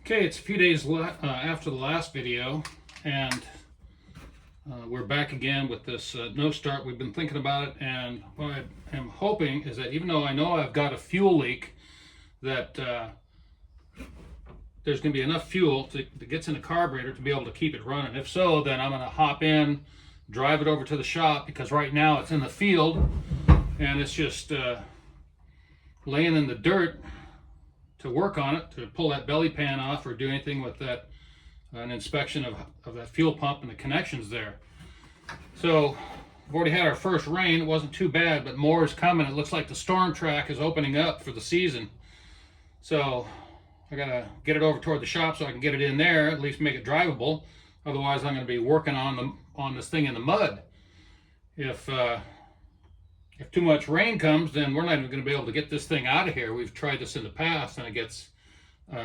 Okay, it's a few days after the last video, and we're back again with this no start. We've been thinking about it, and what I am hoping is that even though I know I've got a fuel leak, that there's going to be enough fuel that gets in the carburetor to be able to keep it running. If so, then I'm going to hop in, drive it over to the shop, because right now it's in the field and it's just laying in the dirt to work on it, to pull that belly pan off or do anything with that, an inspection of that fuel pump and the connections there. So we've already had our first rain. It wasn't too bad, but more is coming. It looks like the storm track is opening up for the season. So I gotta get it over toward the shop so I can get it in there, at least make it drivable. Otherwise I'm gonna be working on this thing in the mud. If too much rain comes, then we're not even going to be able to get this thing out of here. We've tried this in the past, and it gets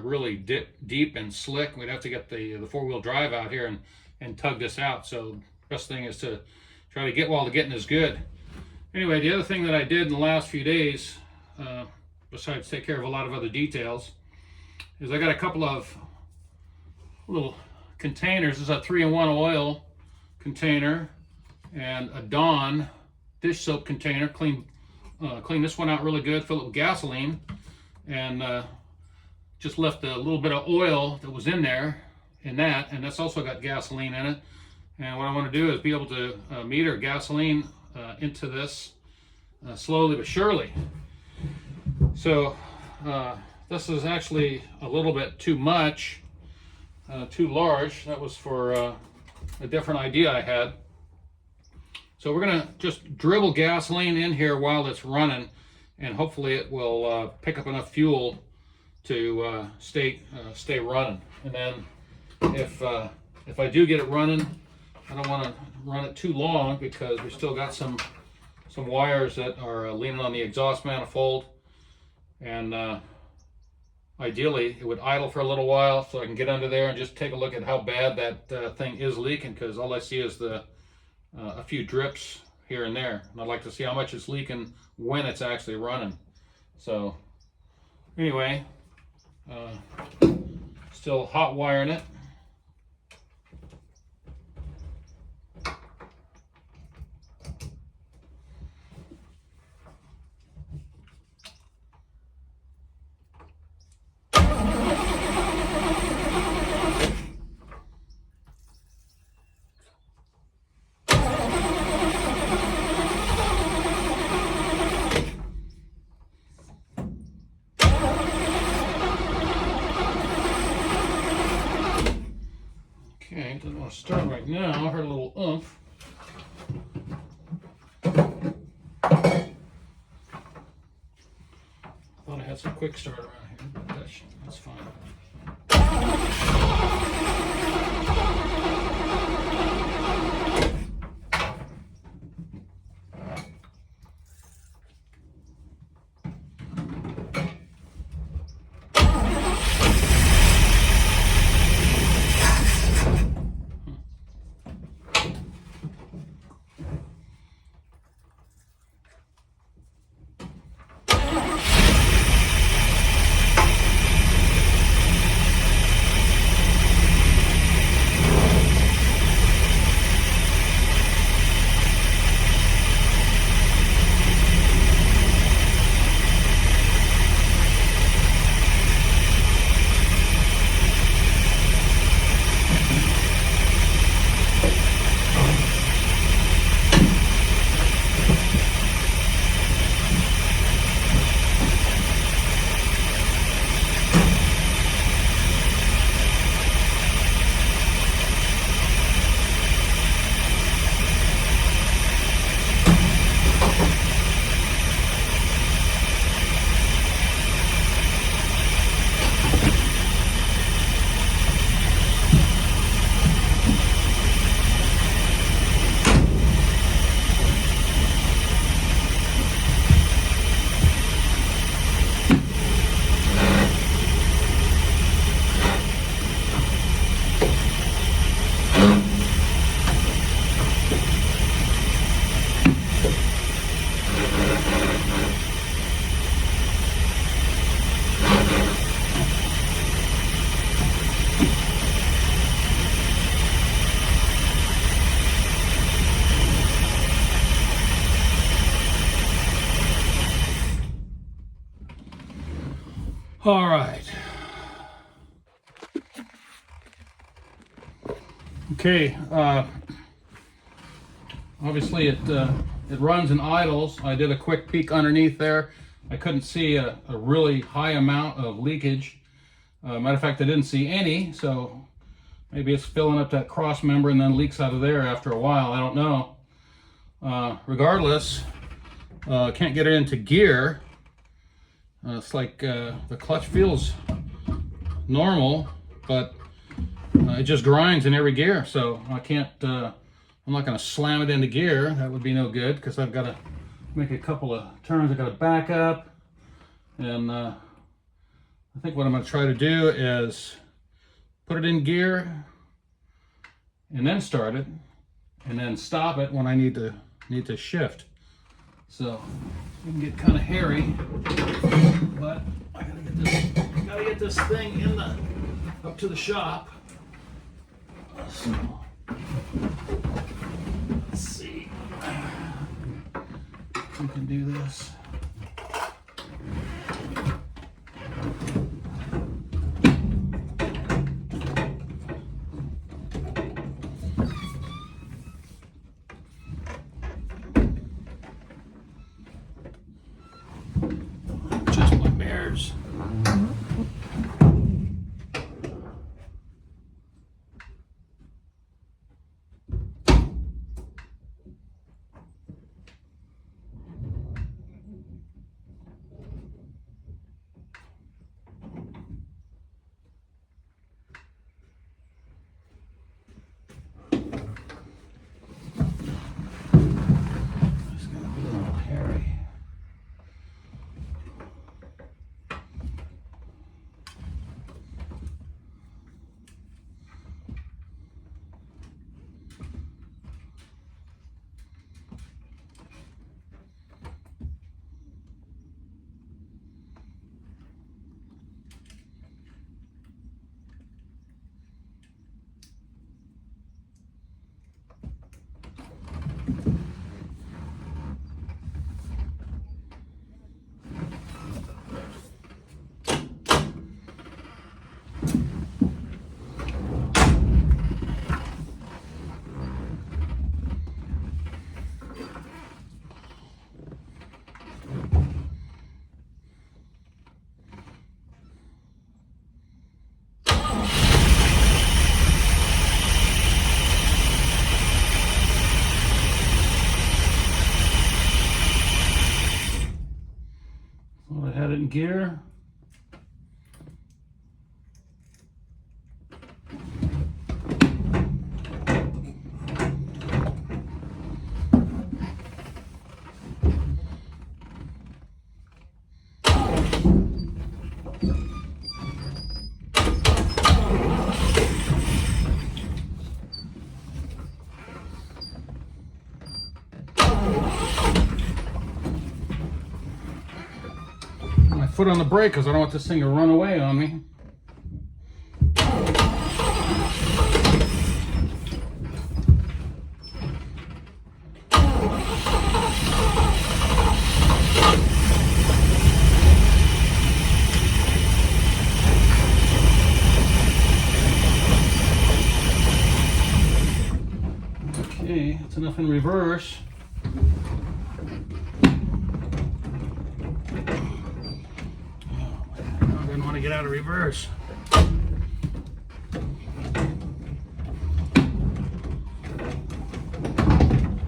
really deep and slick. We'd have to get the four-wheel drive out here and tug this out. So the best thing is to try to get while the getting is good. Anyway, the other thing that I did in the last few days, besides take care of a lot of other details, is I got a couple of little containers. This is a 3-in-1 oil container and a Dawn dish soap container. Clean this one out really good, fill it with gasoline, and just left a little bit of oil that was in there and that's also got gasoline in it. And what I want to do is be able to meter gasoline into this slowly but surely. So this is actually a little bit too much, too large. That was for a different idea I had. So we're going to just dribble gasoline in here while it's running, and hopefully it will pick up enough fuel to stay running. And then if I do get it running, I don't want to run it too long because we still got some wires that are leaning on the exhaust manifold, and ideally it would idle for a little while so I can get under there and just take a look at how bad that thing is leaking, because all I see is a few drips here and there, and I'd like to see how much it's leaking when it's actually running. So anyway, still hot wiring it. Okay, doesn't want to start right now. I heard a little oomph. Thought I had some quick start around here, but that's fine. All right. Okay. Obviously, it runs and idles. I did a quick peek underneath there. I couldn't see a really high amount of leakage. Matter of fact, I didn't see any, so maybe it's filling up that cross member and then leaks out of there after a while. I don't know. Regardless, can't get it into gear. It's like the clutch feels normal, but it just grinds in every gear. So I can't, I'm not going to slam it into gear. That would be no good because I've got to make a couple of turns. I've got to back up. And I think what I'm going to try to do is put it in gear and then start it and then stop it when I need to shift. So it can get kind of hairy, but I gotta get this thing up to the shop. So let's see if we can do this. Just my bears. Thought I had it in gear. Foot on the brake because I don't want this thing to run away on me. Okay, that's enough in reverse. To get out of reverse.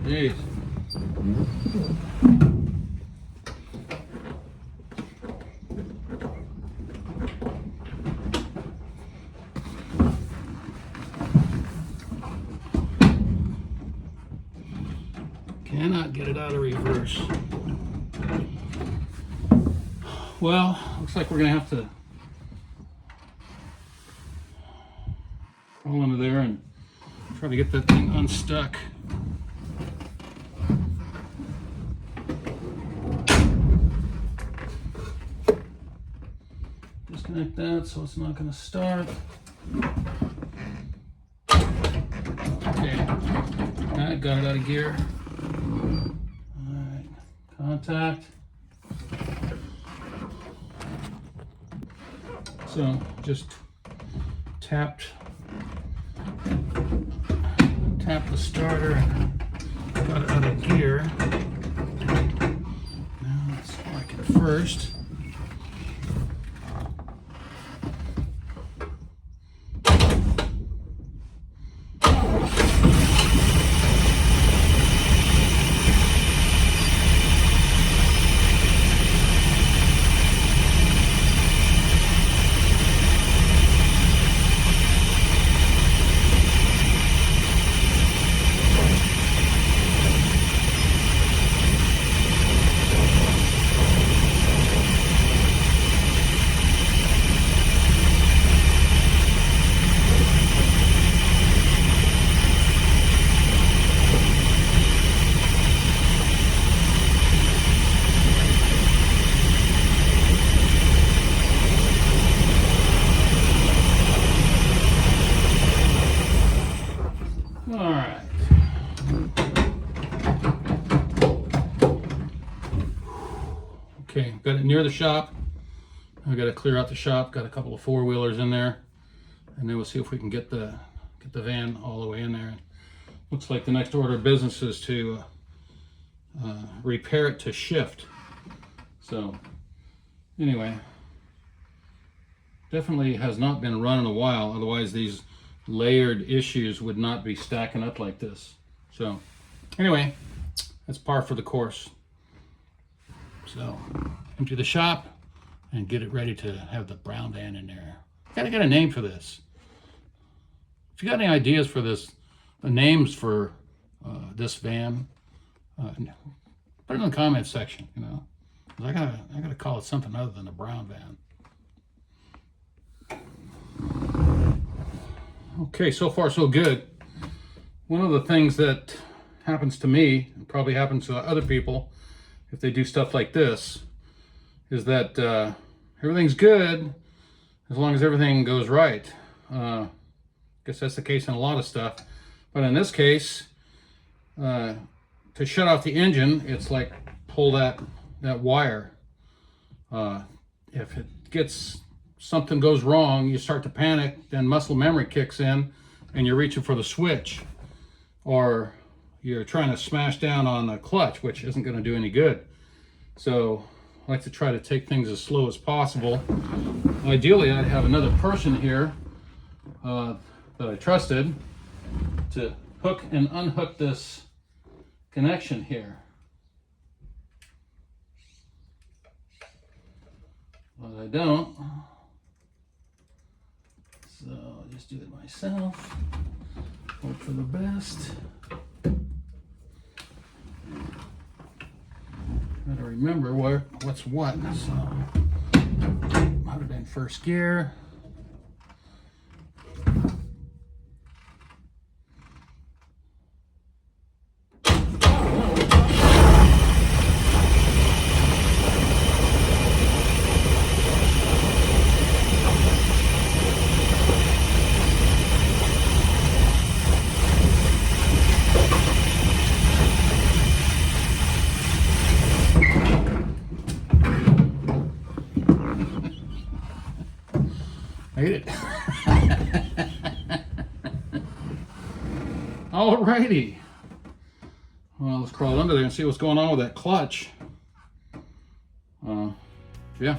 Jeez. Cannot get it out of reverse. Well, looks like we're gonna have to crawl under there and try to get that thing unstuck. Disconnect that so it's not going to start. Okay, alright, got it out of gear. Alright, contact. So just tap the starter and got it out of gear. Now let's lock it first. Okay, got it near the shop. I got to clear out the shop. Got a couple of four-wheelers in there, and then we'll see if we can get the van all the way in there. Looks like the next order of business is to repair it to shift. So anyway, definitely has not been run in a while. Otherwise, these layered issues would not be stacking up like this. So anyway, that's par for the course. So empty the shop and get it ready to have the brown van in there. Gotta get a name for this. If you got any ideas for this, names for this van, put it in the comments section. You know, I gotta call it something other than a brown van. Okay, so far so good. One of the things that happens to me, and probably happens to other people, if they do stuff like this, is that everything's good as long as everything goes right. I guess that's the case in a lot of stuff. But in this case, to shut off the engine, it's like pull that wire. If it gets, something goes wrong, you start to panic, then muscle memory kicks in and you're reaching for the switch. Or you're trying to smash down on the clutch, which isn't going to do any good. So I like to try to take things as slow as possible. Ideally, I'd have another person here that I trusted to hook and unhook this connection here. But I don't. So I'll just do it myself. Hope for the best. Gotta remember what's what. So might have been first gear. Made it. Alrighty. Well, let's crawl under there and see what's going on with that clutch. Yeah.